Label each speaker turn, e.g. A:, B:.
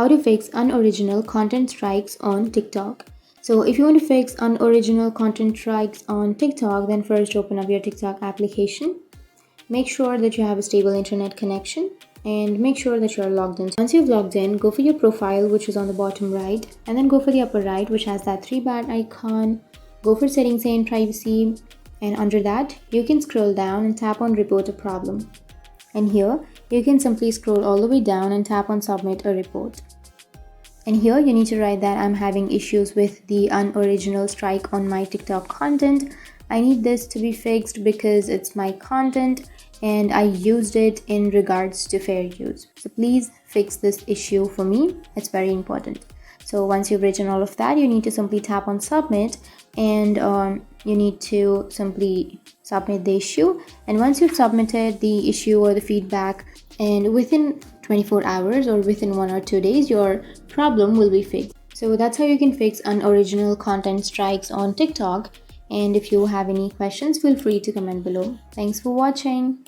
A: How to fix unoriginal content strikes on TikTok. So if you want to fix unoriginal content strikes on TikTok, then first open up your TikTok application. Make sure that you have a stable internet connection and make sure that you're logged in. Once you've logged in, go for your profile, which is on the bottom right, and then go for the upper right, which has that three-bar icon. Go for settings and privacy, and under that, you can scroll down and tap on report a problem. And here, you can simply scroll all the way down and tap on submit a report. And here you need to write that I'm having issues with the unoriginal strike on my TikTok content. I need this to be fixed because it's my content and I used it in regards to fair use. So please fix this issue for me. It's very important. So once you've written all of that, you need to simply tap on submit and you need to simply submit the issue. And once you've submitted the issue or the feedback, and within 24 hours or within 1 or 2 days, your problem will be fixed. So that's how you can fix unoriginal content strikes on TikTok. And if you have any questions, feel free to comment below. Thanks for watching.